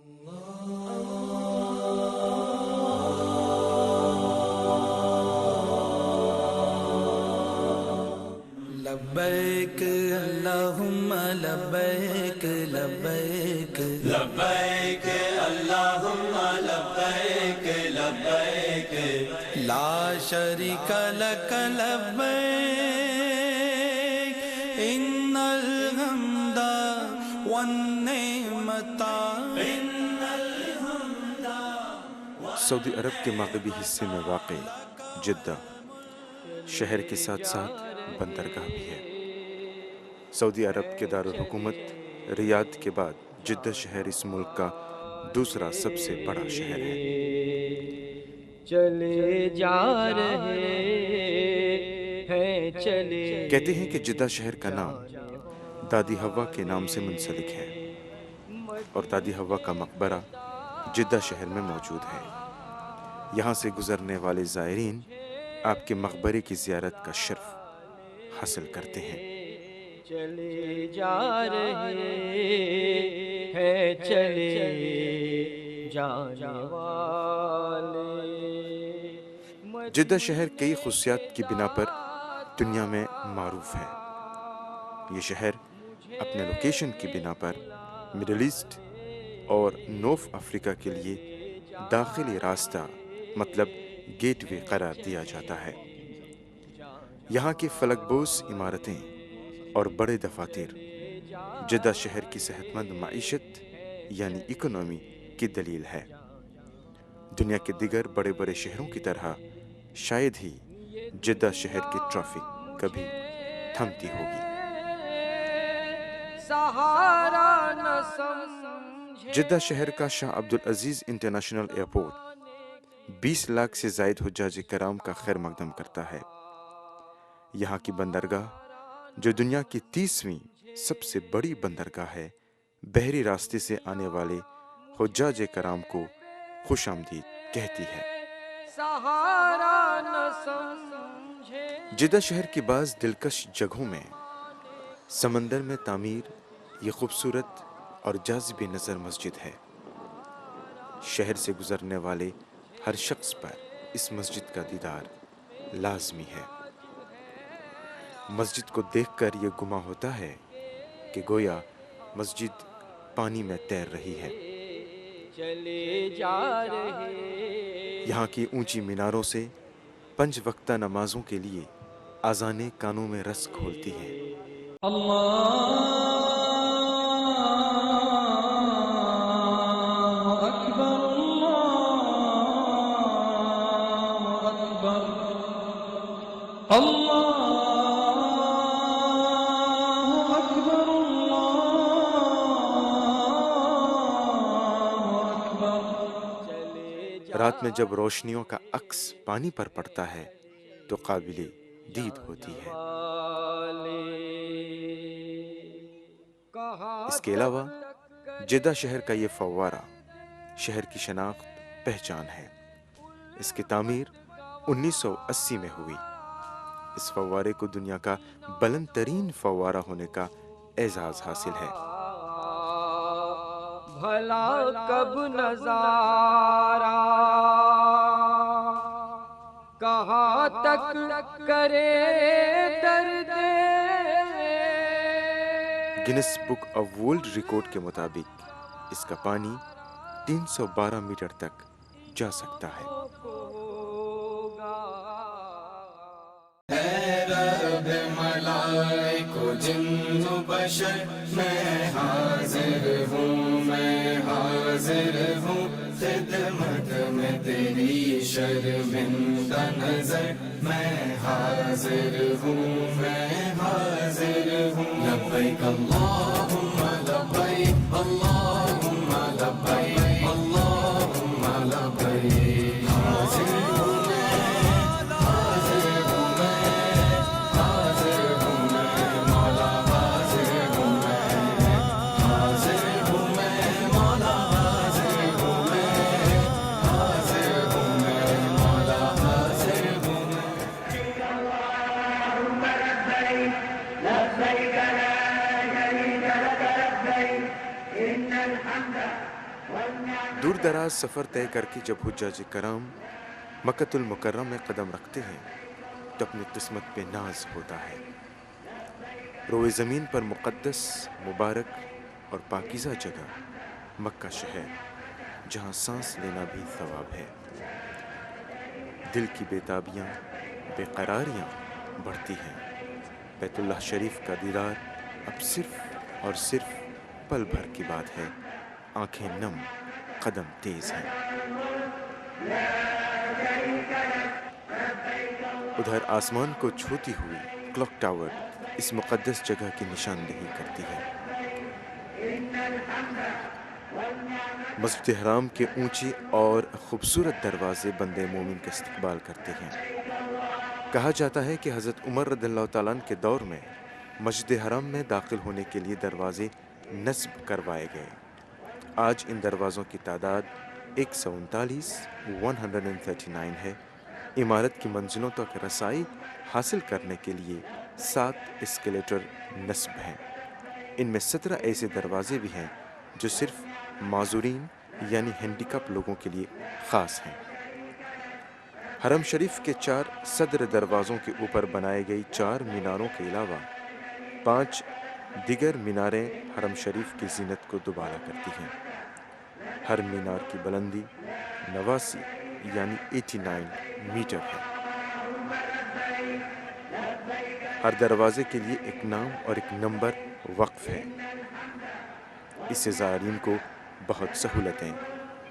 لبیک اللہم لبیک لبیک لبیک اللہم لبیک لبیک لا شریک لک لبیک ان الحمد والنعمت سعودی عرب کے مغربی حصے میں واقع جدہ شہر کے ساتھ ساتھ بندرگاہ بھی ہے۔ سعودی عرب کے دارالحکومت ریاض کے بعد جدہ شہر اس ملک کا دوسرا سب سے بڑا شہر ہے۔ چلے جا رہے ہیں چلے کہتے ہیں کہ جدہ شہر کا نام دادی حوا کے نام سے منسلک ہے اور دادی حوا کا مقبرہ جدہ شہر میں موجود ہے۔ یہاں سے گزرنے والے زائرین آپ کے مقبرے کی زیارت کا شرف حاصل کرتے ہیں۔ چلے جا رہے ہیں چلے جانے والے۔ جدہ شہر کئی خصوصیات کی بنا پر دنیا میں معروف ہے۔ یہ شہر اپنے لوکیشن کی بنا پر مڈل ایسٹ اور نارتھ افریقہ کے لیے داخلی راستہ مطلب گیٹ وے قرار دیا جاتا ہے۔ یہاں کی فلک بوس عمارتیں اور بڑے دفاتر جدہ شہر کی صحت مند معیشت یعنی اکنومی کی دلیل ہے۔ دنیا کے دیگر بڑے بڑے شہروں کی طرح شاید ہی جدہ شہر کی ٹریفک کبھی تھمتی ہوگی۔ جدہ شہر کا شاہ عبدالعزیز انٹرنیشنل ایئرپورٹ 20 لاکھ سے زائد حجاج کرام کا خیر مقدم کرتا ہے۔ یہاں کی بندرگاہ جو دنیا کی 30ویں سب سے بڑی بندرگاہ ہے، بحری راستے سے آنے والے حجاج کرام کو خوش آمدید کہتی ہے۔ جدہ شہر کی بعض دلکش جگہوں میں سمندر میں تعمیر یہ خوبصورت اور جاذب نظر مسجد ہے۔ شہر سے گزرنے والے ہر شخص پر اس مسجد کا دیدار لازمی ہے۔ مسجد کو دیکھ کر یہ گمان ہوتا ہے کہ گویا مسجد پانی میں تیر رہی ہے۔ یہاں کی اونچی میناروں سے 5 وقتہ نمازوں کے لیے اذانیں کانوں میں رس کھولتی ہیں۔ رات میں جب روشنیوں کا عکس پانی پر پڑتا ہے تو قابل دید ہوتی ہے۔ اس کے علاوہ جدہ شہر کا یہ فوارہ شہر کی شناخت پہچان ہے۔ اس کی تعمیر 1980 میں ہوئی۔ اس فوارے کو دنیا کا بلند ترین فوارہ ہونے کا اعزاز حاصل ہے۔ بھلا کب نظارہ کہاں تک کرے درد۔ Grains book of world record کے مطابق اس کا پانی 312 میٹر تک جا سکتا ہے۔ اے رب ملائک و جن و بشر میں حاضر ہوں خدمت میں تیری شرمندہ نظر میں حاضر ہوں لبیک اللہم لبیک اللہم لبیک اللہم لبیک حاضر ہوں لبيك لا شريك لك دراز سفر طے کر کے جب حجاج کرام مکۃ المکرمہ میں قدم رکھتے ہیں تو اپنی قسمت پہ ناز ہوتا ہے۔ روئے زمین پر مقدس، مبارک اور پاکیزہ جگہ مکہ شہر، جہاں سانس لینا بھی ثواب ہے۔ دل کی بےتابیاں، بے قراریاں بڑھتی ہیں۔ بیت اللہ شریف کا دیدار اب صرف اور صرف پل بھر کی بات ہے۔ آنکھیں نم، قدم تیز ہیں۔ ادھر آسمان کو چھوتی ہوئی کلاک ٹاور اس مقدس جگہ کی نشاندہی کرتی ہے۔ مسجد حرام کے اونچے اور خوبصورت دروازے بندے مومن کا استقبال کرتے ہیں۔ کہا جاتا ہے کہ حضرت عمر رضی اللہ تعالیٰ عنہ کے دور میں مسجد حرام میں داخل ہونے کے لیے دروازے نصب کروائے گئے۔ آج ان دروازوں کی تعداد 139 ہے۔ عمارت کی منزلوں تک رسائی حاصل کرنے کے لیے 7 اسکیلیٹر نصب ہیں۔ ان میں 17 ایسے دروازے بھی ہیں جو صرف معذورین یعنی ہینڈیکپ لوگوں کے لیے خاص ہیں۔ حرم شریف کے 4 صدر دروازوں کے اوپر بنائے گئی 4 میناروں کے علاوہ 5 دیگر میناریں حرم شریف کی زینت کو دوبارہ کرتی ہیں۔ ہر مینار کی بلندی 89 یعنی 89 میٹر ہے۔ ہر دروازے کے لیے ایک نام اور ایک نمبر وقف ہے۔ اس سے زائرین کو بہت سہولتیں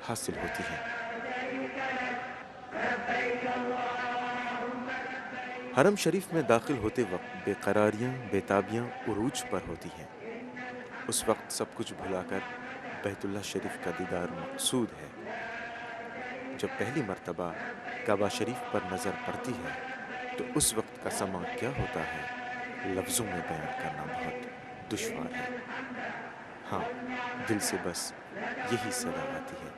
حاصل ہوتی ہیں۔ حرم شریف میں داخل ہوتے وقت بے قراریاں، بےتابیاں عروج پر ہوتی ہیں۔ اس وقت سب کچھ بھلا کر بیت اللہ شریف کا دیدار مقصود ہے۔ جب پہلی مرتبہ کعبہ شریف پر نظر پڑتی ہے تو اس وقت کا سما کیا ہوتا ہے لفظوں میں بیان کرنا بہت دشوار ہے۔ ہاں، دل سے بس یہی صدا آتی ہے۔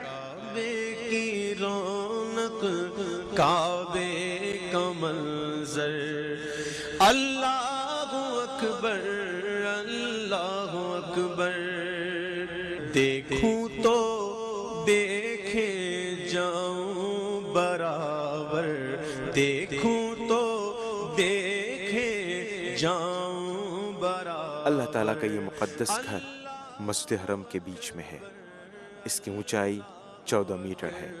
کعبے کی رونق، کعبے کا منظر، اللہ اکبر، اللہ اکبر، دیکھوں تو دیکھے جاؤں برابر، دیکھوں تو دیکھے جاؤں برابر۔ اللہ تعالیٰ کا یہ مقدس گھر مسجد حرم کے بیچ میں ہے۔ اس کی اونچائی 14 میٹر ہے۔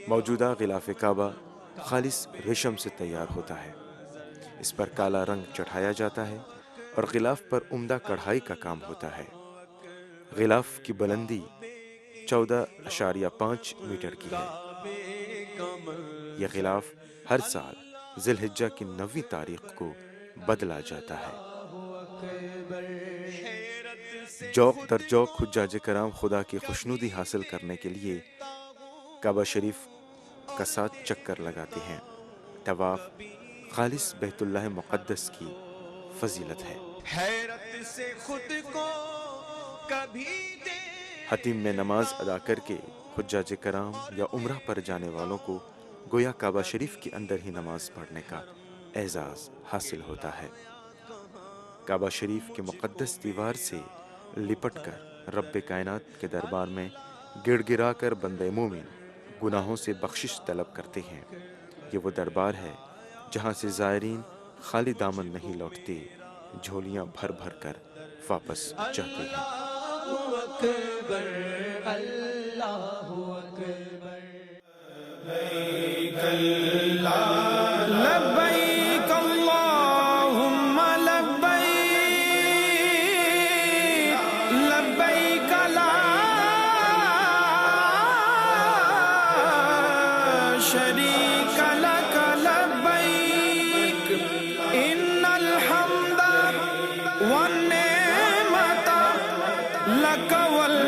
موجودہ غلاف کعبہ خالص ریشم سے تیار ہوتا ہے۔ اس پر کالا رنگ چڑھایا جاتا ہے اور غلاف پر عمدہ کڑھائی کا کام ہوتا ہے۔ غلاف کی بلندی 14.5 میٹر کی ہے۔ یہ غلاف ہر سال ذی الحجہ کی 9ویں تاریخ کو بدلا جاتا ہے۔ جوق در جوق حجاج کرام خدا کی خوشنودی حاصل کرنے کے لیے کعبہ شریف کا 7 چکر لگاتے ہیں۔ طواف خالص بیت اللہ مقدس کی فضیلت ہے۔ حیرت سے خود کو کبھی حتیم میں نماز ادا کر کے حجاج کرام یا عمرہ پر جانے والوں کو گویا کعبہ شریف کے اندر ہی نماز پڑھنے کا اعزاز حاصل ہوتا ہے۔ کعبہ شریف کے مقدس دیوار سے لپٹ کر رب کائنات کے دربار میں گڑ گڑا کر بندے مومن گناہوں سے بخشش طلب کرتے ہیں۔ یہ وہ دربار ہے جہاں سے زائرین خالی دامن نہیں لوٹتے، جھولیاں بھر بھر کر واپس جاتے ہیں۔ لبیک اللہم لبیک، لبیک لا شریک لک لبیک، ان الحمد والنعمت لک والملک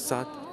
7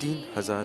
3000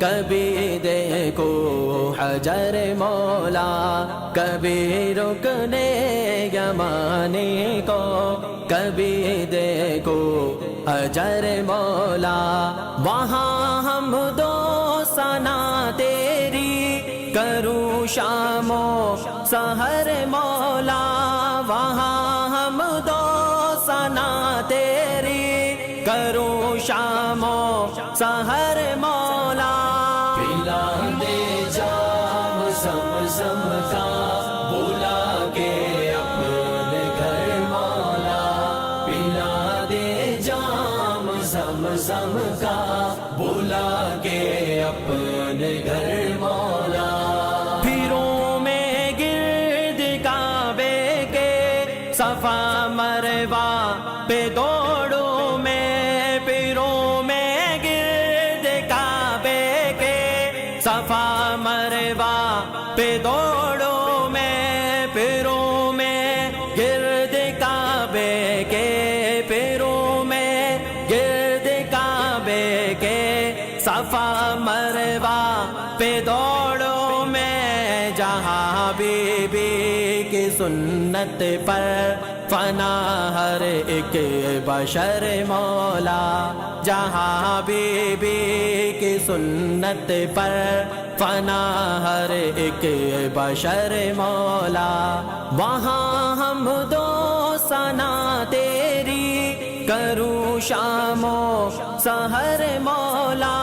کبھی دیکھو حجر مولا کبھی رکنے یمانی کو کبھی دیکھو حجر مولا وہاں ہم دو ثنا تیری کروں شام و سحر مولا وہاں ہم دو ثنا تیری کروں شام و سحر مولا پلا دے جام زمزم کا بلا کے اپنے گھر مولا پلا دے جام زمزم کا بلا کے اپنے گھر مولا پھروں میں گرد کعبے کے صفا مروا پہ دوڑوں میں پھروں میں گرد کعبے کے صفا مروا پہ دوڑوں میں پھروں میں گرد کعبے کے پھروں میں گرد کعبے کے صفا مروا پہ دوڑوں میں جہاں بی بی کی سنت پر فنا ہر ایک بشر مولا جہاں بی بی کی سنت پر فنا ہر ایک بشر مولا وہاں ہم دو ثنا تیری کروں شام و سحر مولا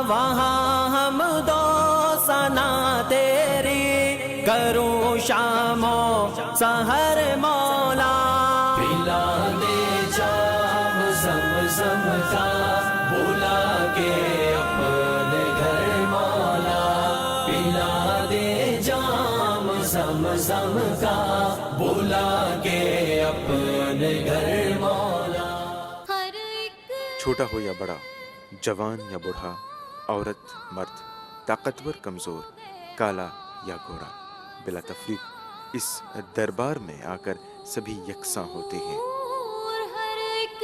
وہاں ہم دو ثنا تیری کروں شام و سحر مولا پلا دے جام زمزم کا بلا کے اپنے گھر مولا پلا دے جام زمزم کا بلا کے اپنے گھر مولا ہر ایک چھوٹا ہو یا بڑا، جوان یا بوڑھا، عورت مرد، طاقتور کمزور، کالا یا گورا، بلا تفریق اس دربار میں آ کر سبھی یکساں ہوتے ہیں۔ اور ہر ایک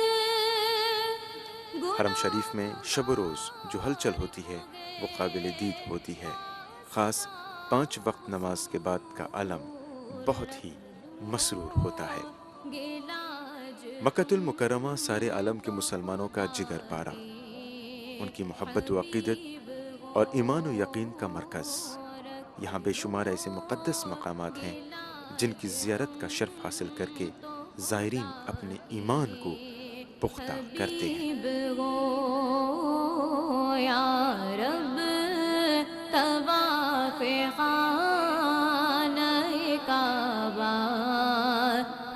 حرم شریف میں شب و روز جو ہلچل ہوتی ہے وہ قابل دید ہوتی ہے، خاص 5 وقت نماز کے بعد کا عالم بہت ہی مسرور ہوتا ہے۔ مکۃ المکرمہ سارے عالم کے مسلمانوں کا جگر پارا، ان کی محبت و عقیدت اور ایمان و یقین کا مرکز۔ یہاں بے شمار ایسے مقدس مقامات ہیں جن کی زیارت کا شرف حاصل کر کے زائرین اپنے ایمان کو پختہ کرتے ہیں۔ یا رب طواف خانہ کعبہ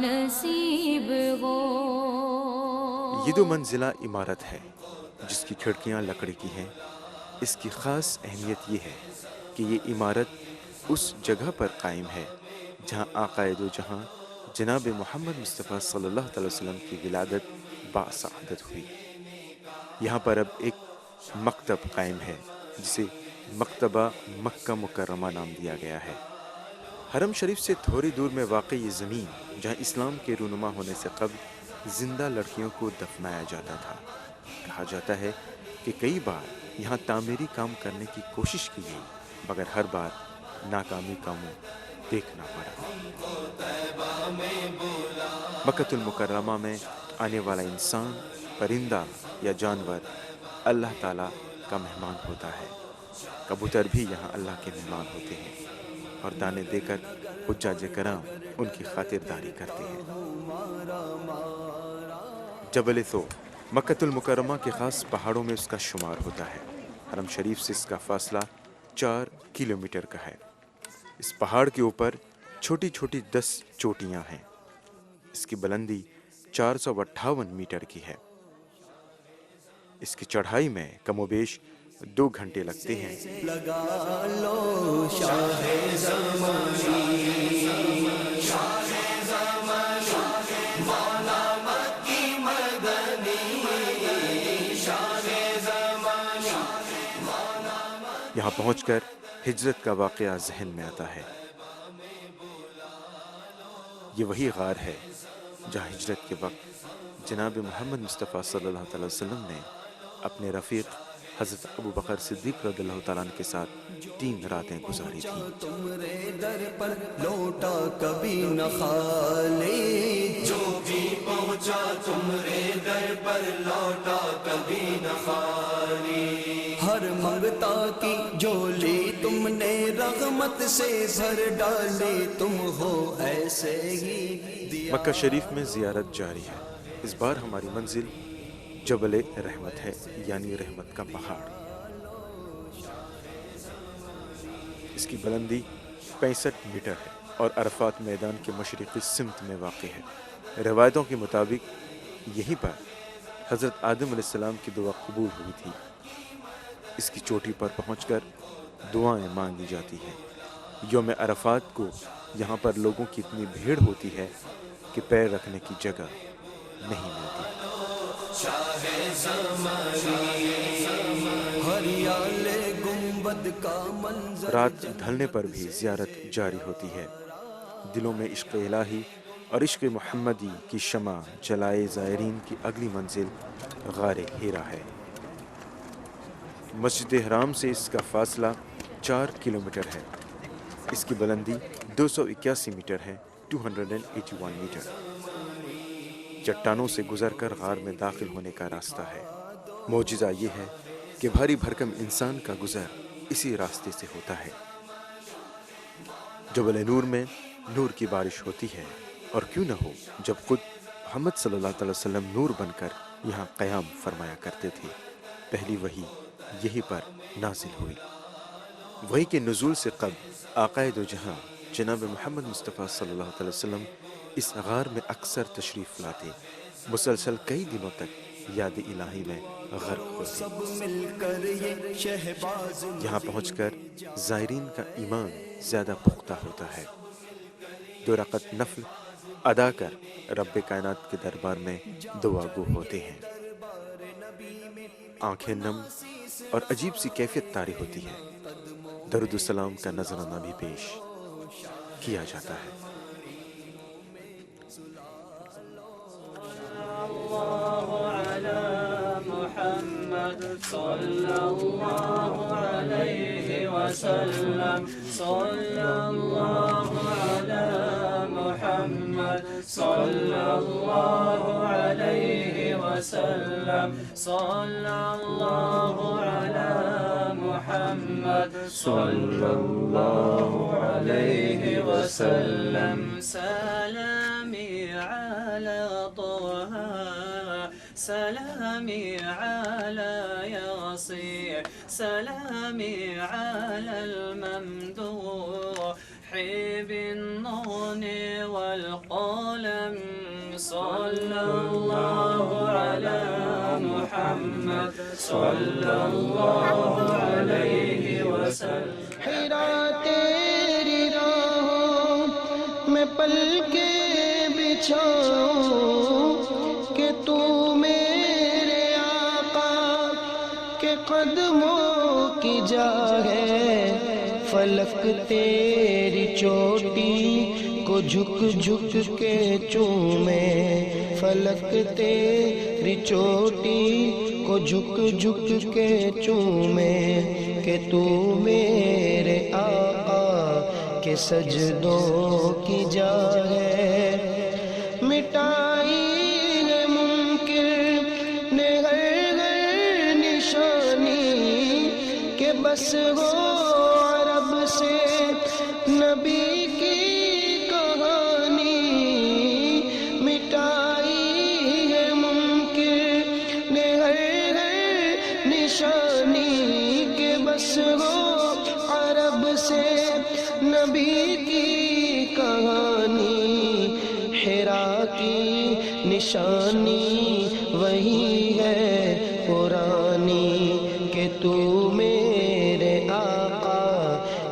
نصیب ہو۔ یہ 2 منزلہ عمارت ہے جس کی کھڑکیاں لکڑی کی ہیں۔ اس کی خاص اہمیت یہ ہے کہ یہ عمارت اس جگہ پر قائم ہے جہاں آقائے دو جہاں جناب محمد مصطفیٰ صلی اللہ علیہ وسلم کی ولادت باسعادت ہوئی۔ یہاں پر اب ایک مکتب قائم ہے جسے مکتبہ مکہ مکرمہ نام دیا گیا ہے۔ حرم شریف سے تھوڑی دور میں واقع یہ زمین جہاں اسلام کے رونما ہونے سے قبل زندہ لڑکیوں کو دفنایا جاتا تھا۔ کہا جاتا ہے کہ کئی بار یہاں تعمیری کام کرنے کی کوشش کی گئی مگر ہر بار ناکامی کا منہ دیکھنا پڑا۔ مکۃ المکرمہ میں آنے والا انسان، پرندہ یا جانور اللہ تعالیٰ کا مہمان ہوتا ہے۔ کبوتر بھی یہاں اللہ کے مہمان ہوتے ہیں اور دانے دے کر حجاج کرام ان کی خاطرداری کرتے ہیں۔ جبل ثور مکۃ المکرمہ کے خاص پہاڑوں میں اس کا شمار ہوتا ہے۔ حرم شریف سے اس کا فاصلہ 4 کلومیٹر کا ہے۔ اس پہاڑ کے اوپر چھوٹی چھوٹی 10 چوٹیاں ہیں۔ اس کی بلندی 458 میٹر کی ہے۔ اس کی چڑھائی میں کم و بیش 2 گھنٹے لگتے ہیں۔ لگا لو شاہ یہاں پہنچ کر ہجرت کا واقعہ ذہن میں آتا ہے۔ یہ وہی غار ہے جہاں ہجرت کے وقت جناب محمد مصطفیٰ صلی اللہ علیہ وسلم نے اپنے رفیق حضرت ابو بکر صدیق رضی اللہ تعالیٰ عنہ کے ساتھ 3 راتیں گزاری تھیں۔ تمہارے در پر لوٹا کبھی نہ خالی، جو بھی پہنچا تمہارے در پر لوٹا کبھی نہ خالی، ہر منگتا کی جھولی تم نے رحمت سے بھر ڈالی، تم ہو ایسے ہی۔ مکہ شریف میں زیارت جاری ہے۔ اس بار ہماری منزل جبل رحمت ہے، یعنی رحمت کا پہاڑ۔ اس کی بلندی 65 میٹر ہے اور عرفات میدان کے مشرقی سمت میں واقع ہے۔ روایتوں کے مطابق یہیں پر حضرت آدم علیہ السلام کی دعا قبول ہوئی تھی۔ اس کی چوٹی پر پہنچ کر دعائیں مانگی جاتی ہیں۔ یوم عرفات کو یہاں پر لوگوں کی اتنی بھیڑ ہوتی ہے کہ پیر رکھنے کی جگہ نہیں ملتی۔ رات ڈھلنے پر بھی زیارت جاری ہوتی ہے۔ دلوں میں عشق الہی اور عشق محمدی کی شمع جلائے زائرین کی اگلی منزل غار ہیرا ہے۔ مسجد حرام سے اس کا فاصلہ 4 کلومیٹر ہے۔ اس کی بلندی 281 میٹر ہے، 281 میٹر۔ چٹانوں سے گزر کر غار میں داخل ہونے کا راستہ ہے۔ معجزہ یہ ہے کہ بھاری بھرکم انسان کا گزر اسی راستے سے ہوتا ہے۔ جبل نور میں نور کی بارش ہوتی ہے، اور کیوں نہ ہو جب خود محمد صلی اللہ علیہ وسلم نور بن کر یہاں قیام فرمایا کرتے تھے۔ پہلی وحی یہی پر نازل ہوئی۔ وحی کے نزول سے قبل آقائے دو جہاں جناب محمد مصطفیٰ صلی اللہ علیہ وسلم اس غار میں اکثر تشریف لاتے، مسلسل کئی دنوں تک یاد الہی میں غرق ہوتے۔ یہاں پہنچ کر زائرین کا ایمان زیادہ پختہ ہوتا ہے۔ 2 رکعت نفل ادا کر رب کائنات کے دربار میں دعا گو ہوتے ہیں۔ آنکھیں نم اور عجیب سی کیفیت طاری ہوتی ہے۔ درود السلام کا نذرانہ بھی پیش کیا جاتا ہے۔ صلی اللہ علیہ وسلم، صلی اللہ علی محمد، صلی اللہ علیہ وسلم، صلی اللہ علی محمد، صلی اللہ علیہ وسلم، سلامی علی طه، سلامي على ياسين، سلامي على الممدوح بالنون والقلم، صلى الله على محمد، صلى الله عليه وسلم۔ حیرا تیری راہوں میں پل کے بچھاؤں کہ تو میرے آقا کے قدموں کی جا ہے، فلک تیری چوٹی کو جھک جھک کے چومے، فلک تیری چوٹی کو جھک جھک کے چومے، کہ تو میرے آقا کے سجدوں کی جا ہے، مٹائی بس ہو عرب سے نبی کی کہانی، مٹائی ہے ممکن نے ہر نشانی، کہ بس ہو عرب سے نبی کی کہانی، حرا کی نشانی وہی ہے پرانی، کہ تو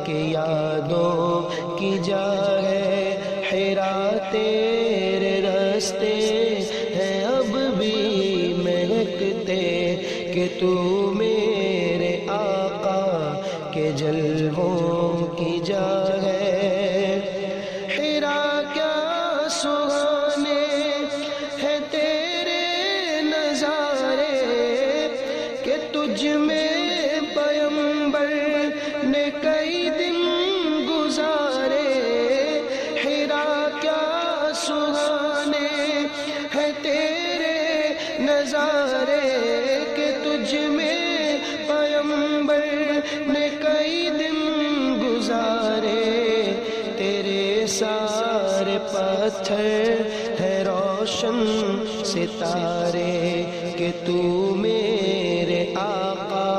یادوں کی جا ہے، حرا تیرے راستے ہیں اب بھی مہکتے، کہ تو میرے آقا کے جلووں کی جا ہے، حرا کیا سہانے تجھ میں پیمبر نے کئی دن گزارے، حرا کیا سہانے ہے تیرے نظارے، کہ تجھ میں پیمبر نے کئی دن گزارے، تیرے سارے پتھر ہے روشن ستارے، کہ تو میرے آقا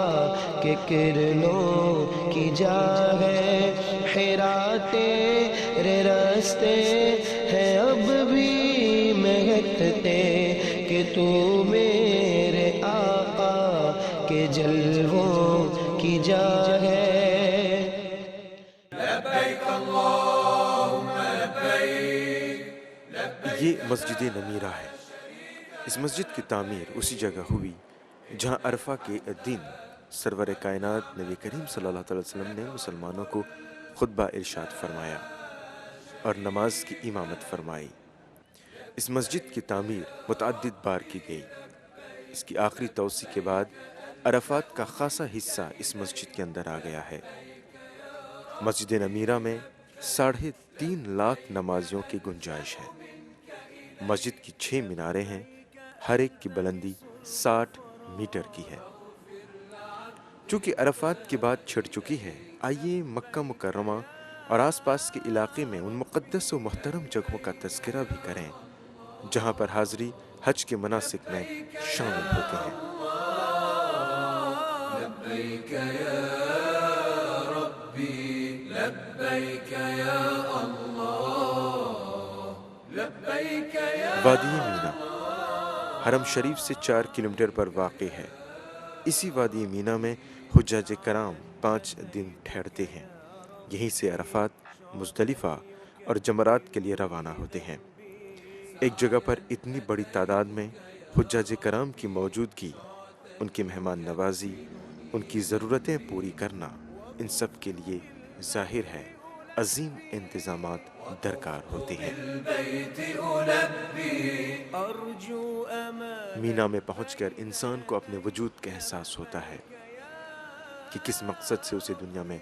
کے کرنوں کی جا ہے، حرا تیرے راستے ہیں اب بھی مہکتے، کہ تو میرے آقا کے جلووں کی جا ہے۔ یہ مسجد نمیرہ ہے۔ اس مسجد کی تعمیر اسی جگہ ہوئی جہاں عرفہ کے دن سرور کائنات نبی کریم صلی اللہ علیہ وسلم نے مسلمانوں کو خطبہ ارشاد فرمایا اور نماز کی امامت فرمائی۔ اس مسجد کی تعمیر متعدد بار کی گئی۔ اس کی آخری توسیع کے بعد عرفات کا خاصا حصہ اس مسجد کے اندر آ گیا ہے۔ مسجد نمیرہ میں 3.5 لاکھ نمازیوں کی گنجائش ہے۔ مسجد کی 6 میناریں ہیں، ہر ایک کی بلندی 60 میٹر کی ہے۔ چونکہ عرفات کی بات چھڑ چکی ہے، آئیے مکہ مکرمہ اور آس پاس کے علاقے میں ان مقدس و محترم جگہوں کا تذکرہ بھی کریں جہاں پر حاضری حج کے مناسک میں شامل ہوتے ہیں۔ لبیک یا ربی لبیک یا اللہ لبیک یا وادی مینا حرم شریف سے 4 کلومیٹر پر واقع ہے۔ اسی وادی مینا میں حجاج کرام 5 دن ٹھہرتے ہیں۔ یہیں سے عرفات، مزدلفہ اور جمرات کے لیے روانہ ہوتے ہیں۔ ایک جگہ پر اتنی بڑی تعداد میں حجاج کرام کی موجودگی، ان کی مہمان نوازی، ان کی ضرورتیں پوری کرنا، ان سب کے لیے ظاہر ہے عظیم انتظامات درکار ہوتے ہیں۔ مینا میں پہنچ کر انسان کو اپنے وجود کا احساس ہوتا ہے کہ کس مقصد سے اسے دنیا میں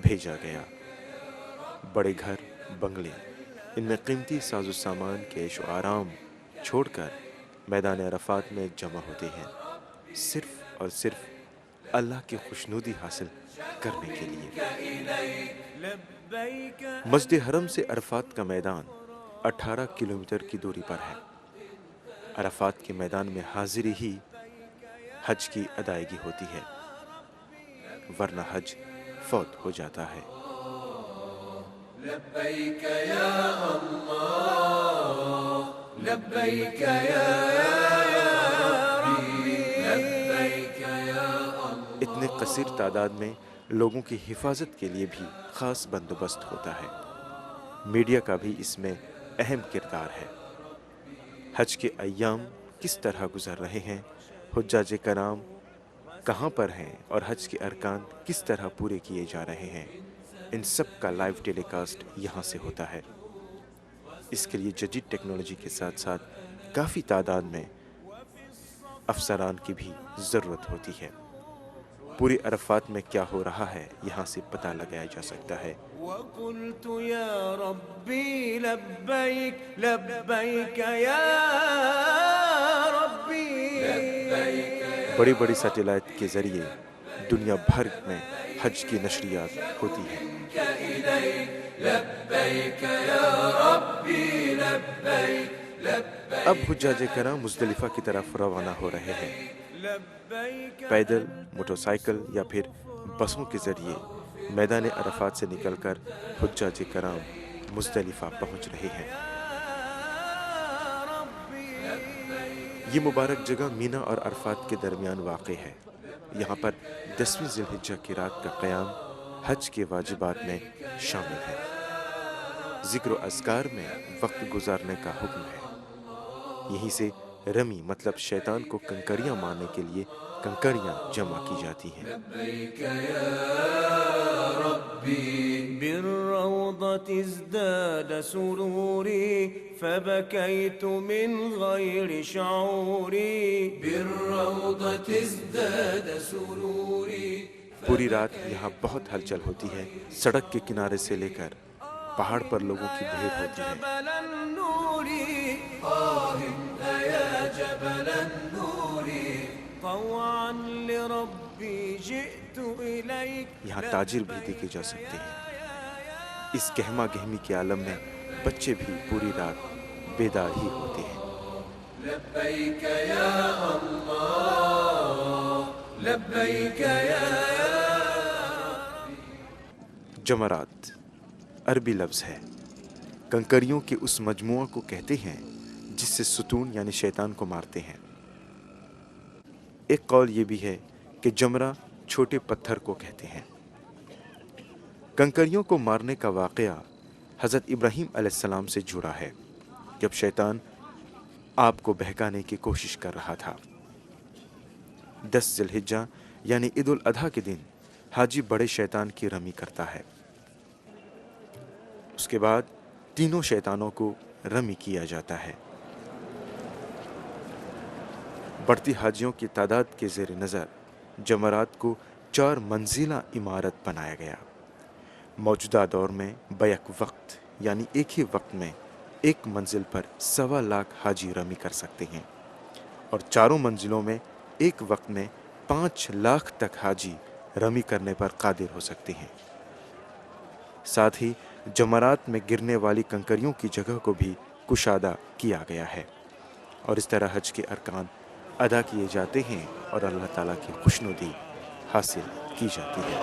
بھیجا گیا۔ بڑے گھر، بنگلے، ان میں قیمتی ساز و سامان کے عیش و آرام چھوڑ کر میدان عرفات میں جمع ہوتے ہیں، صرف اور صرف اللہ کی خوشنودی حاصل کرنے کے لیے۔ مسجد حرم سے عرفات کا میدان 18 کلومیٹر کی دوری پر ہے۔ عرفات کے میدان میں حاضری ہی حج کی ادائیگی ہوتی ہے، ورنہ حج فوت ہو جاتا ہے۔ لبیک یا اللہ لبیک یا ربی لبیک یا اللہ۔ اتنے قصیر تعداد میں لوگوں کی حفاظت کے لیے بھی خاص بندوبست ہوتا ہے۔ میڈیا کا بھی اس میں اہم کردار ہے۔ حج کے ایام کس طرح گزر رہے ہیں، حجاج کرام کہاں پر ہیں اور حج کے ارکان کس طرح پورے کیے جا رہے ہیں، ان سب کا لائیو ٹیلی کاسٹ یہاں سے ہوتا ہے۔ اس کے لیے جدید ٹیکنالوجی کے ساتھ ساتھ کافی تعداد میں افسران کی بھی ضرورت ہوتی ہے۔ پوری عرفات میں کیا ہو رہا ہے یہاں سے پتہ لگایا جا سکتا ہے۔ وقلت يا ربي لبيك لبيك يا ربي بڑی بڑی سیٹلائٹ کے ذریعے دنیا بھر میں حج کی نشریات ہوتی ہیں۔ اب حجاج کرام مزدلفہ کی طرف روانہ ہو رہے ہیں۔ پیدل، موٹر سائیکل یا پھر بسوں کے ذریعے میدان عرفات سے نکل کر حجاج کرام مزدلفہ پہنچ رہے ہیں۔ یہ مبارک جگہ مینا اور عرفات کے درمیان واقع ہے۔ یہاں پر 10ویں ذی الحجہ کی رات کا قیام حج کے واجبات میں شامل ہے۔ ذکر و اذکار میں وقت گزارنے کا حکم ہے۔ یہیں سے رمی مطلب شیطان کو کنکریاں مارنے کے لیے کنکریاں جمع کی جاتی ہیں۔ ربي بالروضة ازداد سروري فبكيت من غير شعوري بالروضة ازداد سروري پوری رات یہاں بہت ہلچل ہوتی ہے. سڑک کے کنارے سے لے کر پہاڑ پر لوگوں کی بھیڑ ہوتی ہے. جبل النور يا جبل النور طوعا لربي جئت إليك یہاں تاجر بھی دیکھے جا سکتے ہیں. اس گہما گہمی کے عالم میں بچے بھی پوری رات بیدار ہی ہوتے ہیں. لبيك يا الله لبيك يا جمرات عربی لفظ ہے. کنکریوں کے اس مجموعہ کو کہتے ہیں جس سے ستون یعنی شیطان کو مارتے ہیں. ایک قول یہ بھی ہے کہ جمرہ چھوٹے پتھر کو کہتے ہیں. کنکریوں کو مارنے کا واقعہ حضرت ابراہیم علیہ السلام سے جڑا ہے جب شیطان آپ کو بہکانے کی کوشش کر رہا تھا. 10 ذی الحجہ یعنی عید الاضحیٰ کے دن حاجی بڑے شیطان کی رمی کرتا ہے. اس کے بعد تینوں شیطانوں کو رمی کیا جاتا ہے. بڑھتی حاجیوں کی تعداد کے زیر نظر جمرات کو 4 منزلہ عمارت بنایا گیا. موجودہ دور میں بیک وقت یعنی ایک ہی وقت میں ایک منزل پر 1.25 لاکھ حاجی رمی کر سکتے ہیں اور 4 منزلوں میں ایک وقت میں 5 لاکھ تک حاجی رمی کرنے پر قادر ہو سکتے ہیں. ساتھ ہی جمرات میں گرنے والی کنکریوں کی جگہ کو بھی کشادہ کیا گیا ہے اور اس طرح حج کے ارکان ادا کیے جاتے ہیں اور اللہ تعالیٰ کی خوشنودی حاصل کی جاتی ہے.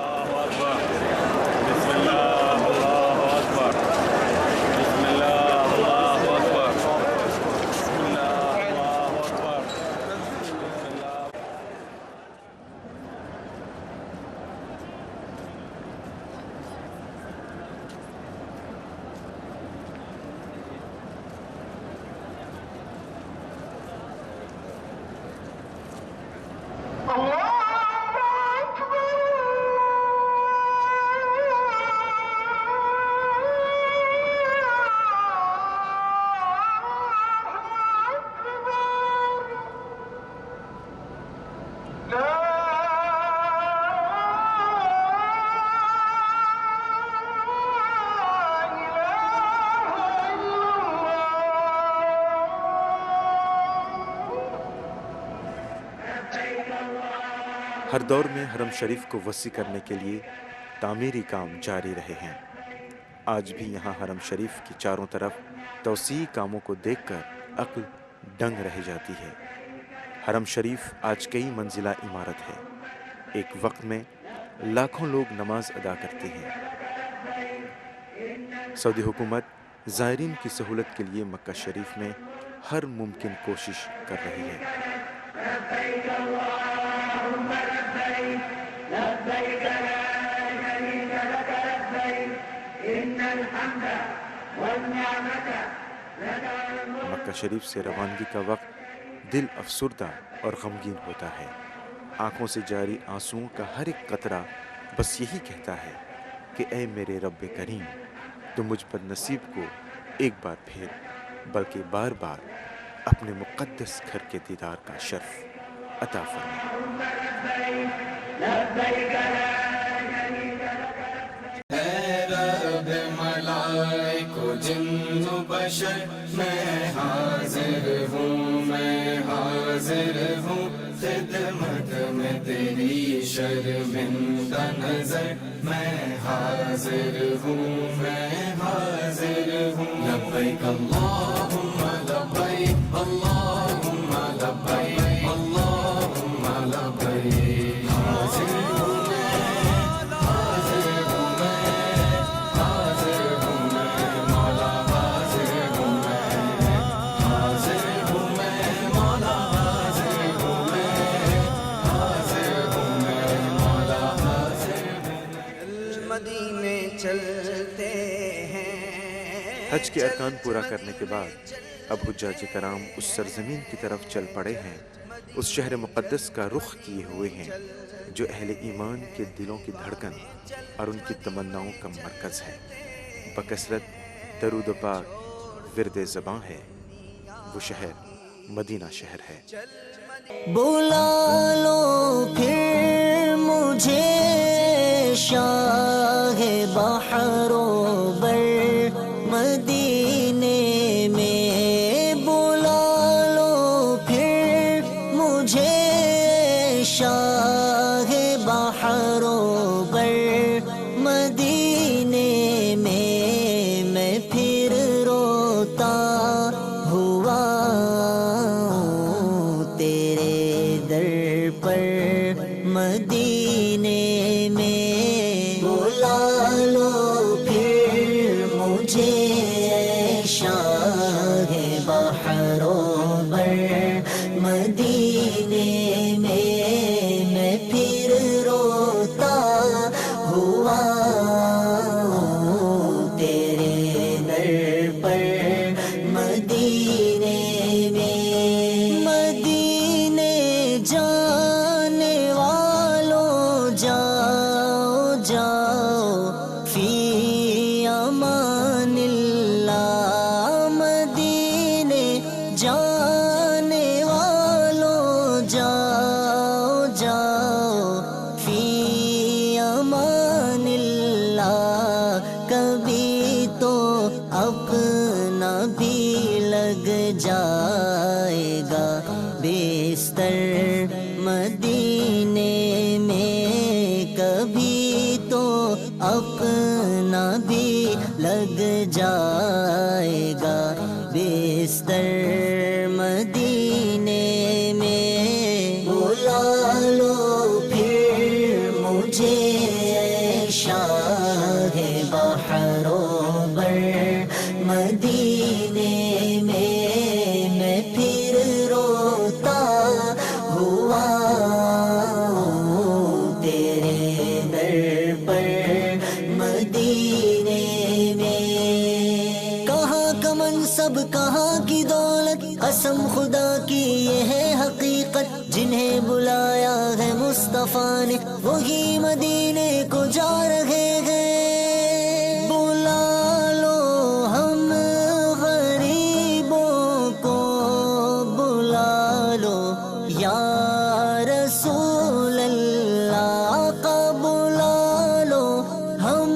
ہر دور میں حرم شریف کو وسیع کرنے کے لیے تعمیری کام جاری رہے ہیں. آج بھی یہاں حرم شریف کی چاروں طرف توسیعی کاموں کو دیکھ کر عقل دنگ رہ جاتی ہے. حرم شریف آج کئی منزلہ عمارت ہے. ایک وقت میں لاکھوں لوگ نماز ادا کرتے ہیں. سعودی حکومت زائرین کی سہولت کے لیے مکہ شریف میں ہر ممکن کوشش کر رہی ہے. مکہ شریف سے روانگی کا وقت دل افسردہ اور غمگین ہوتا ہے. آنکھوں سے جاری آنسوؤں کا ہر ایک قطرہ بس یہی کہتا ہے کہ اے میرے رب کریم، تو مجھ بد نصیب کو ایک بار پھر بلکہ بار بار اپنے مقدس گھر کے دیدار کا شرف عطا فرما. اے رب ملائک و جن و بشر، میں حاضر ہوں، میں حاضر ہوں خدمت میں تیری شرمندہ نظر. میں حاضر ہوں، میں حاضر ہوں. لبیک اللہم لبیک، اللہم لبیک، اللہم لبیک. حاضر ہوں میں، حاضر ہوں میں، حاضر ہوں میں مولا، حاضر ہوں میں، حاضر ہوں میں مولا، حاضر ہوں میں، حاضر ہوں میں مولا، حاضر ہوں میں. مدینے چلتے ہیں. حج کے ارکان پورا کرنے کے بعد اب حجاج کرام اس سرزمین کی طرف چل پڑے ہیں اس شہر مقدس کا رخ کیے ہوئے ہیں جو اہل ایمان کے دلوں کی دھڑکن اور ان کی تمناؤں کا مرکز ہے۔ بکثرت درود و پاک ورد زباں ہے، وہ شہر مدینہ شہر ہے۔ بلا لو پھر مجھے شاہ بحر و بر مدینے میں، بلا لو پھر مجھے شاہ بحر و بر مدینے میں، میں پھر روتا ہوا تیرے در پر مدینے میں، بلا لو پھر مجھے شاہ بحر و بر مدینے میں، میں پھر روتا ہوا تیرے در پر مدینے میں، مدینے جانے والوں جاؤ جاؤ فی امان اللہ، مدینے جانے والوں جاؤ جاؤ فی امان اللہ، کبھی تو اپنا بھی لگ جائے گا بستر مدینے میں، کبھی تو اپنا بھی لگ جائے گا بستر مدینے میں، بلا لو پھر مجھے شاہ بحر و بر مدینے میں، میں پھر روتا ہوا تیرے در پر مدینے میں، کہاں کا منصب کہاں کی دولت، قسم خدا کی یہ ہے حقیقت، جنہیں بلایا ہے مصطفیٰ نے وہی مدینے کو جا رہے ہیں، بلا لو ہم غریبوں کو، بلا لو یا رسول اللہ کا، بلا لو ہم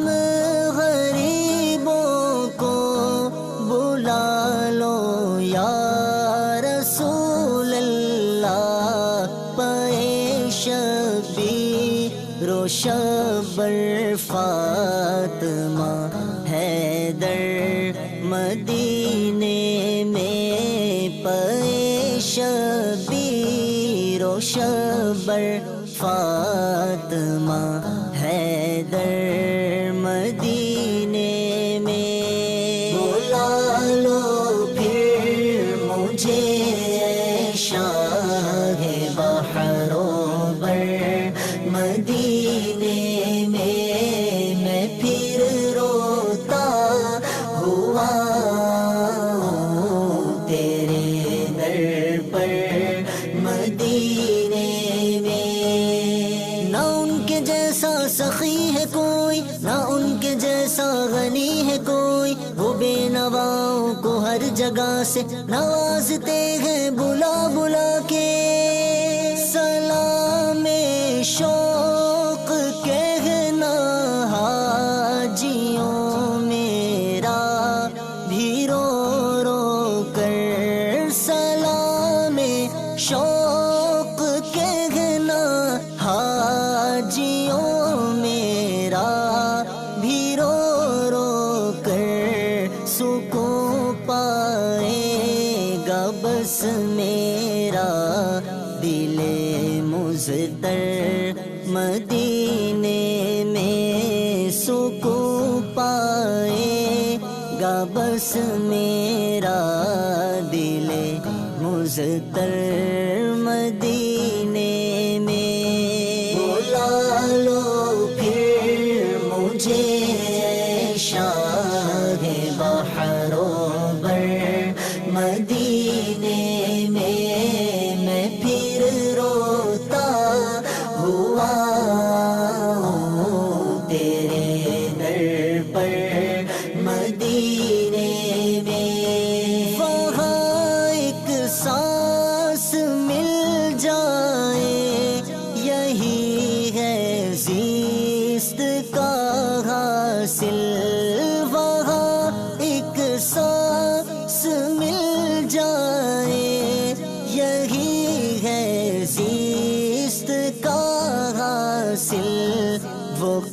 غریبوں کو، بلا لو یا رسول اللہ، پائے شبیر و شبر فاطمہ حیدر مدینے میں، پائے شبیر و شبر فاطمہ حیدر مدینے میں، بلا لو پھر مجھے شاہ بحر و بر مدینے میں، میں پھر روتا ہوا تیرے در پر مدینے میں، نہ ان کے جیسا سخی ہے کوئی، نہ ان کے جیسا غنی ہے کوئی، وہ بے نواؤں کو ہر جگہ سے نوازتے ہیں بلا بلا کے، سلام شوق کہنا حاجیوں میرا بھی رو رو کر، سلام شوق کہنا حاجیوں میرا بھی رو رو کر، سکون پائے گا بس میرا دل مضطر مدینے میں، سکون پائے گا بس میرا دل مضطر مدینے میں، بلا لو پھر مجھے شاہ بحر و بر مدینے میں، میں پھر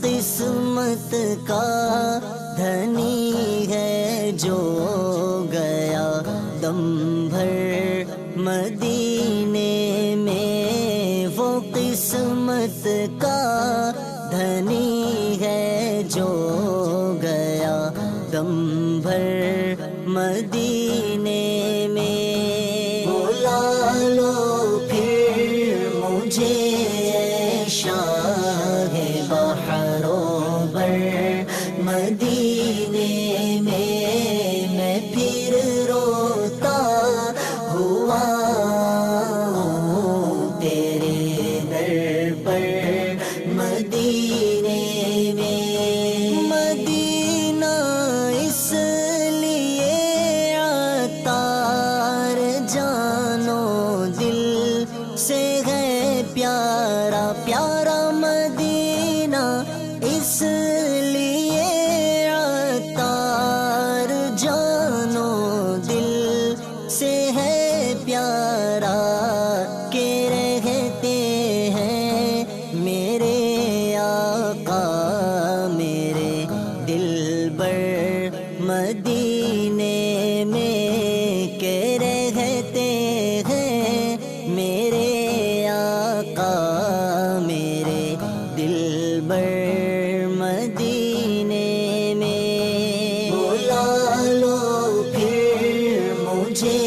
قسمت کا دھنی ہے جو گیا دم بھر مدینے میں، وہ قسمت کا دھنی ہے جو گیا دم بھر مدینے میں۔ بلا لو پھر مجھے شاہ بحر و بر مدینے میں پھر روتا ہوا تیرے در پر مدینے میں۔ مدینہ اس لیے عطار جانو دل سے ہے پیارا، پیارا مدینہ اس لیے عطار جانو دل سے ہے پیارا، کہ رہتے ہیں میرے آقا میرے دل بر مدینے میں، کہ رہتے ہیں میرے آقا میرے دل بر مدینے میں۔ بلا لو پھر مجھے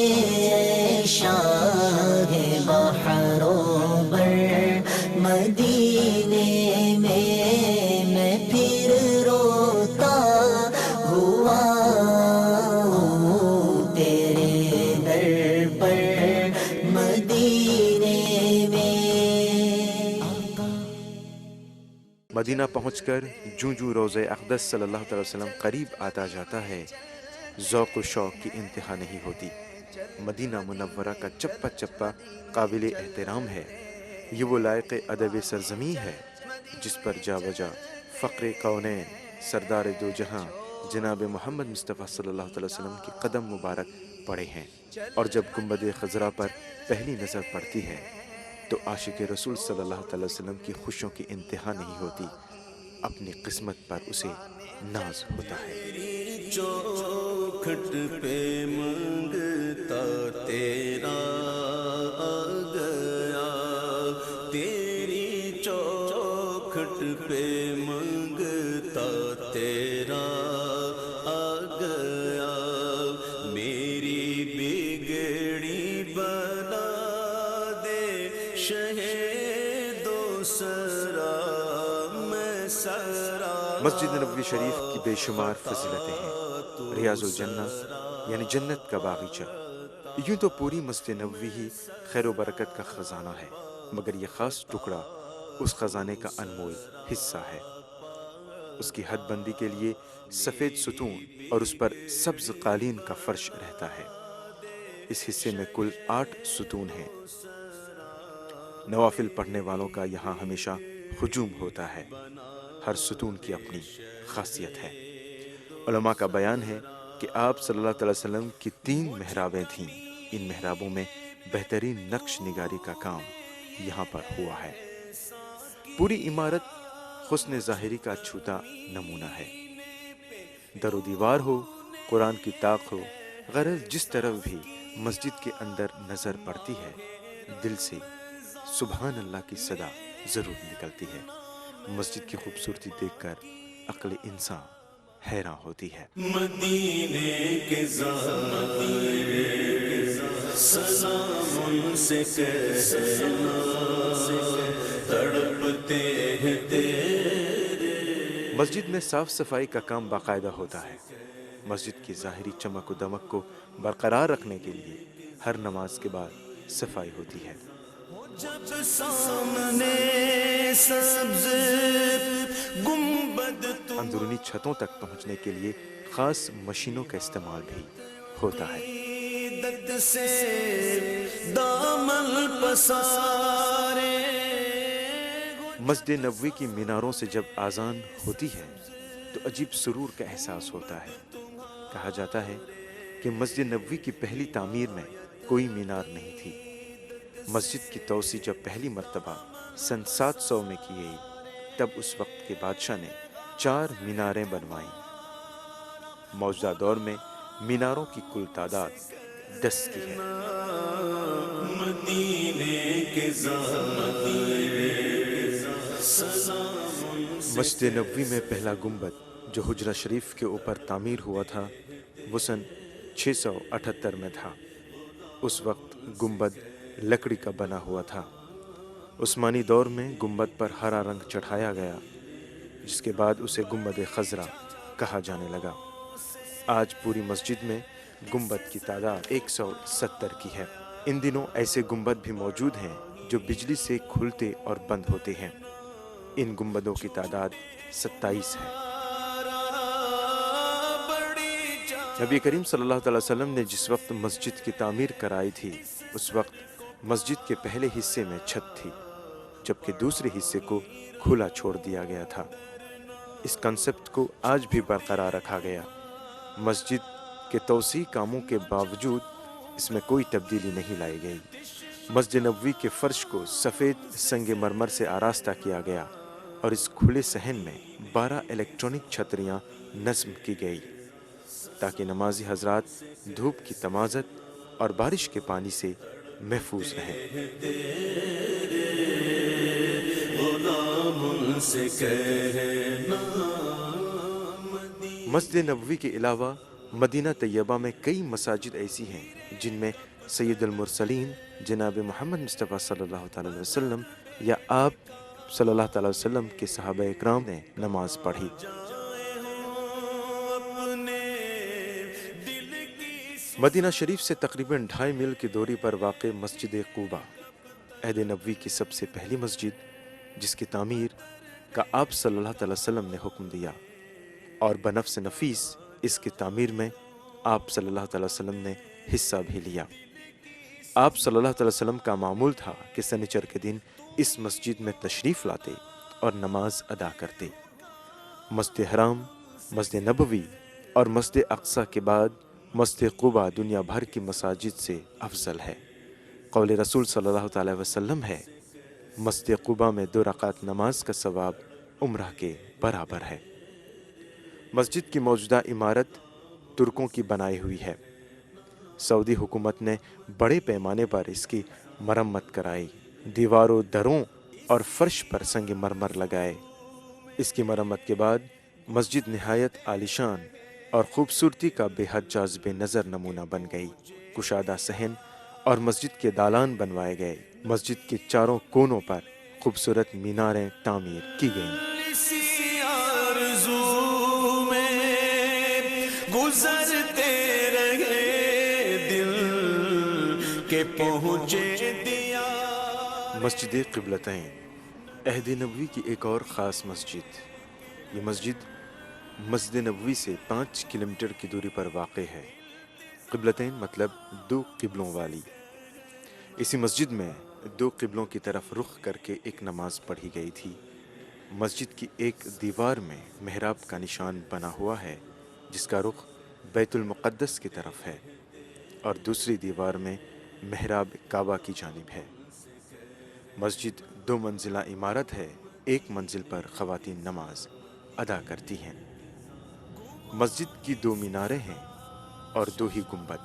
شاہ بحر و بر مدینے میں پھر روتا ہوا تیرے در پر مدینے میں۔ مدینہ پہنچ کر جوں روضہ اقدس صلی اللہ تعالی وسلم قریب آتا جاتا ہے، ذوق و شوق کی انتہا نہیں ہوتی۔ مدینہ منورہ کا چپا چپا قابل احترام ہے۔ یہ وہ لائق ادب سرزمین ہے جس پر جا بجا فقر کونین سردار دو جہاں جناب محمد مصطفیٰ صلی اللہ تعالی وسلم کی قدم مبارک پڑے ہیں۔ اور جب گنبد خضرا پر پہلی نظر پڑتی ہے تو عاشق رسول صلی اللہ تعالی وسلم کی خوشیوں کی انتہا نہیں ہوتی، اپنی قسمت پر اسے ناز ہوتا ہے۔ چوکھٹ پہ منگتا تیرا آ گیا، تیری چوکھٹ پہ منگتا تیرا آ گیا، میری بگڑی بنا دے شہید و سرا میں سرا۔ مسجد نبوی شریف کی بے شمار فضیلتیں ہیں۔ ریاض الجنہ یعنی جنت کا باغیچہ۔ یوں تو پوری مسجد نبوی ہی خیر و برکت کا خزانہ ہے، مگر یہ خاص ٹکڑا اس خزانے کا انمول حصہ ہے۔ اس کی حد بندی کے لیے سفید ستون اور اس پر سبز قالین کا فرش رہتا ہے۔ اس حصے میں کل 8 ستون ہیں۔ نوافل پڑھنے والوں کا یہاں ہمیشہ ہجوم ہوتا ہے۔ ہر ستون کی اپنی خاصیت ہے۔ علماء کا بیان ہے کہ آپ صلی اللہ علیہ وسلم کی 3 محرابیں تھیں۔ ان محرابوں میں بہترین نقش نگاری کا کام یہاں پر ہوا ہے۔ پوری عمارت حسن ظاہری کا چھوتا نمونہ ہے۔ در و دیوار ہو، قرآن کی طاق ہو، غرض جس طرف بھی مسجد کے اندر نظر پڑتی ہے، دل سے سبحان اللہ کی صدا ضرور نکلتی ہے۔ مسجد کی خوبصورتی دیکھ کر عقل انسان حیران ہوتی ہے۔ مدینے کے ظاہر سلام ان سے کہنا، تڑپتے ہیں تیرے۔ مسجد میں صاف صفائی کا کام باقاعدہ ہوتا ہے۔ مسجد کی ظاہری چمک و دمک کو برقرار رکھنے کے لیے ہر نماز کے بعد صفائی ہوتی ہے۔ جب سامنے سبز گنبد اندرونی چھتوں تک پہنچنے کے لیے خاص مشینوں کا استعمال بھی ہوتا ہے۔ عیدت سے دامن پسارے، مسجد نبوی کی میناروں سے جب اذان ہوتی ہے تو عجیب سرور کا احساس ہوتا ہے۔ کہا جاتا ہے کہ مسجد نبوی کی پہلی تعمیر میں کوئی مینار نہیں تھی۔ مسجد کی توسیع جب پہلی مرتبہ سن 700 میں کی گئی تب اس وقت کے بادشاہ نے 4 میناریں بنوائیں۔ موجودہ دور میں میناروں کی کل تعداد 10 کی ہے۔ مسجد نبوی میں پہلا گنبد جو حجرہ شریف کے اوپر تعمیر ہوا تھا وہ سن 678 میں تھا۔ اس وقت گنبد لکڑی کا بنا ہوا تھا۔ عثمانی دور میں گنبد پر ہرا رنگ چڑھایا گیا، جس کے بعد اسے گنبد خضرا کہا جانے لگا۔ آج پوری مسجد میں گنبد کی تعداد 170 کی ہے۔ ان دنوں ایسے گنبد بھی موجود ہیں جو بجلی سے کھلتے اور بند ہوتے ہیں۔ ان گنبدوں کی تعداد 27 ہے۔ نبی کریم صلی اللہ علیہ وسلم نے جس وقت مسجد کی تعمیر کرائی تھی اس وقت مسجد کے پہلے حصے میں چھت تھی، جبکہ دوسرے حصے کو کھلا چھوڑ دیا گیا تھا۔ اس کنسپٹ کو آج بھی برقرار رکھا گیا۔ مسجد کے توسیع کاموں کے باوجود اس میں کوئی تبدیلی نہیں لائی گئی۔ مسجد نبوی کے فرش کو سفید سنگ مرمر سے آراستہ کیا گیا اور اس کھلے صحن میں 12 الیکٹرانک چھتریاں نصب کی گئی تاکہ نمازی حضرات دھوپ کی تمازت اور بارش کے پانی سے محفوظ رہیں۔ مسجد نبوی کے علاوہ مدینہ طیبہ میں کئی مساجد ایسی ہیں جن میں سید المرسلین جناب محمد مصطفیٰ صلی اللہ تعالی علیہ وسلم یا آپ صلی اللہ تعالی وسلم کے صحابہ اکرام نے نماز پڑھی۔ مدینہ شریف سے تقریباً 2.5 میل کی دوری پر واقع مسجد قباء عہد نبوی کی سب سے پہلی مسجد، جس کی تعمیر کا آپ صلی اللہ تعالی وسلم نے حکم دیا اور بنفس نفیس اس کی تعمیر میں آپ صلی اللہ تعالی وسلم نے حصہ بھی لیا۔ آپ صلی اللہ تعالی وسلم کا معمول تھا کہ سنیچر کے دن اس مسجد میں تشریف لاتے اور نماز ادا کرتے۔ مسجد حرام، مسجد نبوی اور مسجد اقصی کے بعد مسجد قباء دنیا بھر کی مساجد سے افضل ہے۔ قول رسول صلی اللہ تعالی وسلم ہے، مسجد قباء میں 2 رکعت نماز کا ثواب عمرہ کے برابر ہے۔ مسجد کی موجودہ عمارت ترکوں کی بنائی ہوئی ہے۔ سعودی حکومت نے بڑے پیمانے پر اس کی مرمت کرائی، دیواروں، دروں اور فرش پر سنگ مرمر لگائے۔ اس کی مرمت کے بعد مسجد نہایت عالیشان اور خوبصورتی کا بے حد جاذب نظر نمونہ بن گئی۔ کشادہ صحن اور مسجد کے دالان بنوائے گئے۔ مسجد کے چاروں کونوں پر خوبصورت میناریں تعمیر کی گئیں۔ گزرتے رہے دل کے پہنچے دیا۔ مسجد قبلتین عہد نبوی کی ایک اور خاص مسجد۔ یہ مسجد مسجد نبوی سے 5 کلومیٹر کی دوری پر واقع ہے۔ قبلتین مطلب 2 قبلوں والی۔ اسی مسجد میں 2 قبلوں کی طرف رخ کر کے ایک نماز پڑھی گئی تھی۔ مسجد کی ایک دیوار میں محراب کا نشان بنا ہوا ہے جس کا رخ بیت المقدس کی طرف ہے، اور دوسری دیوار میں محراب کعبہ کی جانب ہے۔ مسجد 2 منزلہ عمارت ہے۔ ایک منزل پر خواتین نماز ادا کرتی ہیں۔ مسجد کی 2 میناریں ہیں اور 2 ہی گنبد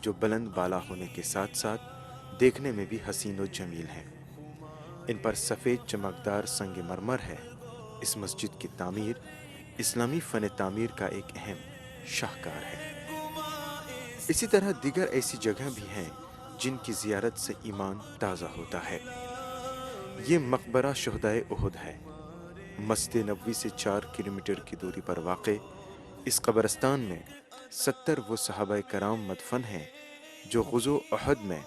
جو بلند بالا ہونے کے ساتھ ساتھ دیکھنے میں بھی حسین و جمیل ہیں۔ ان پر سفید چمکدار سنگ مرمر ہے۔ اس مسجد کی تعمیر اسلامی فن تعمیر کا ایک اہم شاہکار ہے۔ اسی طرح دیگر ایسی جگہیں بھی ہیں جن کی زیارت سے ایمان تازہ ہوتا ہے۔ یہ مقبرہ شہدائے احد ہے۔ مسجد نبوی سے 4 کلومیٹر کی دوری پر واقع اس قبرستان میں 70 وہ صحابہ کرام مدفن ہیں جو غزوہ احد میں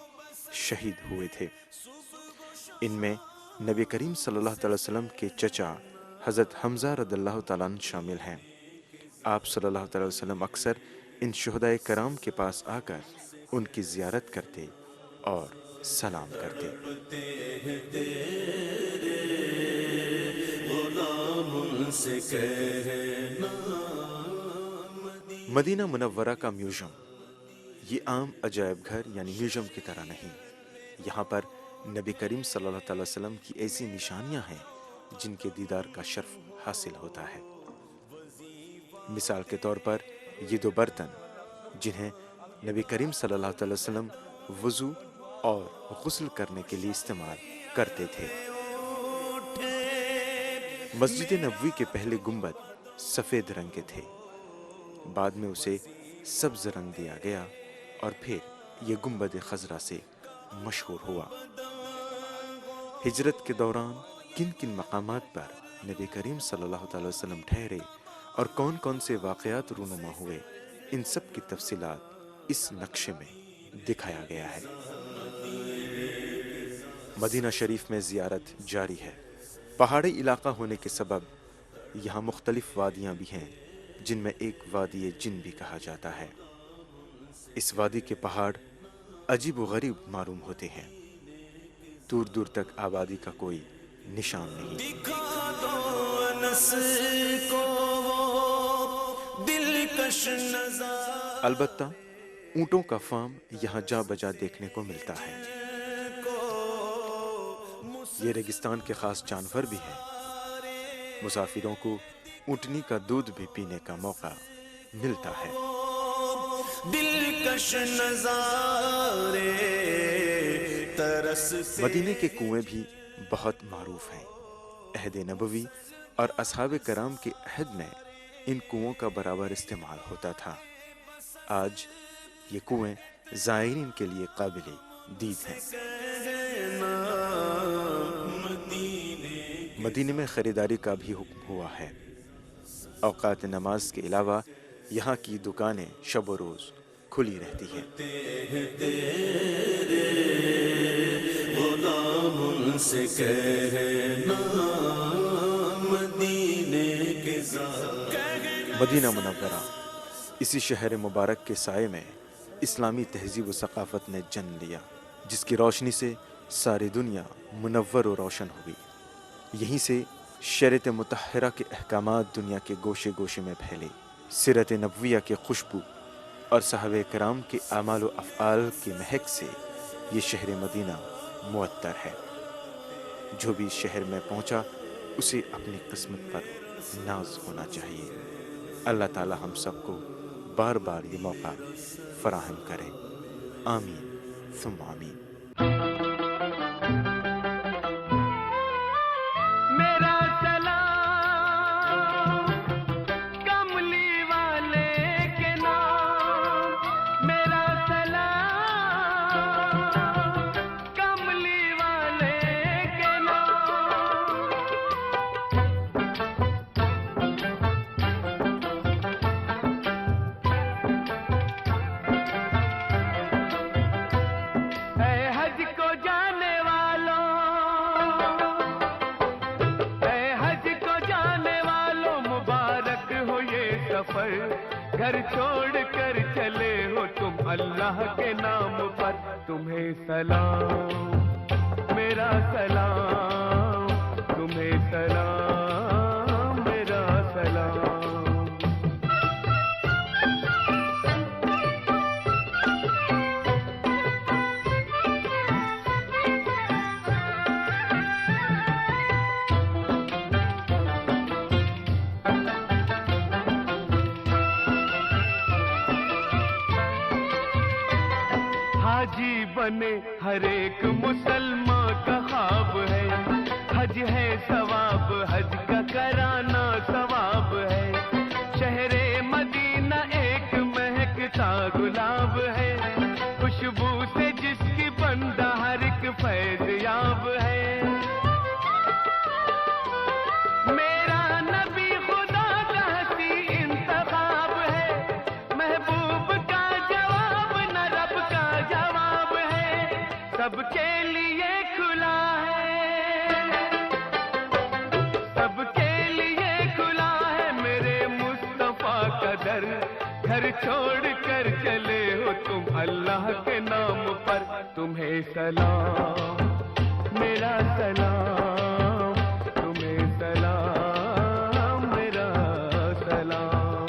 شہید ہوئے تھے۔ ان میں نبی کریم صلی اللہ علیہ وسلم کے چچا حضرت حمزہ رضی اللہ تعالیٰ عنہ شامل ہیں۔ آپ صلی اللہ علیہ وسلم اکثر ان شہدائے کرام کے پاس آ کر ان کی زیارت کرتے اور سلام کرتے۔ مدینہ منورہ کا میوزیم یہ عام عجائب گھر یعنی میوزیم کی طرح نہیں۔ یہاں پر نبی کریم صلی اللہ علیہ وسلم کی ایسی نشانیاں ہیں جن کے دیدار کا شرف حاصل ہوتا ہے۔ مثال کے طور پر یہ دو برتن جنہیں نبی کریم صلی اللہ علیہ وسلم وضو اور غسل کرنے کے لیے استعمال کرتے تھے۔ مسجد نبوی کے پہلے گنبد سفید رنگ کے تھے، بعد میں اسے سبز رنگ دیا گیا اور پھر یہ گنبد خضرا سے مشہور ہوا۔ ہجرت کے دوران کن کن مقامات پر نبی کریم صلی اللہ علیہ وسلم ٹھہرے اور کون کون سے واقعات رونما ہوئے، ان سب کی تفصیلات اس نقشے میں دکھایا گیا ہے۔ مدینہ شریف میں زیارت جاری ہے۔ پہاڑی علاقہ ہونے کے سبب یہاں مختلف وادیاں بھی ہیں، جن میں ایک وادی جن بھی کہا جاتا ہے۔ اس وادی کے پہاڑ عجیب و غریب معلوم ہوتے ہیں، دور دور تک آبادی کا کوئی نشان نہیں۔ دکھا دو انس کو وہ دلکش نظارہ، البتہ اونٹوں کا فارم یہاں جا بجا دیکھنے کو ملتا ہے۔ یہ ریگستان کے خاص جانور بھی ہیں۔ مسافروں کو اونٹنی کا دودھ بھی پینے کا موقع ملتا ہے۔ دلکش نظارے ترس سے مدینے کے کنویں بھی بہت معروف ہیں۔ عہد نبوی اور اصحاب کرام کے عہد میں ان کنووں کا برابر استعمال ہوتا تھا۔ آج یہ کنویں زائرین کے لیے قابل دید ہیں۔ مدینے میں خریداری کا بھی حکم ہوا ہے۔ اوقات نماز کے علاوہ یہاں کی دکانیں شب و روز کھلی رہتی ہیں۔ غلام سے کہنا مدینے کے مدینہ منورہ، اسی شہر مبارک کے سائے میں اسلامی تہذیب و ثقافت نے جنم لیا، جس کی روشنی سے ساری دنیا منور و روشن ہوئی۔ یہیں سے شریعت مطہرہ کے احکامات دنیا کے گوشے گوشے میں پھیلے۔ سیرت نبویہ کی خوشبو اور صحابہ کرام کے اعمال و افعال کی مہک سے یہ شہر مدینہ معطر ہے۔ جو بھی اس شہر میں پہنچا اسے اپنی قسمت پر ناز ہونا چاہیے۔ اللہ تعالی ہم سب کو بار بار یہ موقع فراہم کرے۔ آمین ثم آمین۔ میرا سلام کملی والے کے نام، میرا سلام کملی والے کے نام۔ اے حج کو جانے والوں، اے حج کو جانے والوں، مبارک ہو یہ سفر، گھر چھوڑ کر چلے ہو تم اللہ کے نام پر۔ تمہیں سلام میرا سلام، تمہیں سلام میرا سلام۔ حاجی بنے ہر ایک مسلمان کا خواب ہے، حج ہے ثواب، حج کا کرانا ثواب ہے۔ شہر مدینہ ایک مہکتا گلاب ہے، خوشبو سے جس کی بندہ ہر ایک فیض یاب ہے۔ میرا نبی خدا کا حسی انتخاب ہے، محبوب کا جواب نہ رب کا جواب ہے، سب کے لیے کھلا ہے، سب کے لیے کھلا ہے میرے مصطفیٰ کا در۔ گھر چھوڑ کر چلے ہو تم اللہ کے نام پر۔ تمہیں سلام میرا سلام، تمہیں سلام میرا سلام۔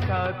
7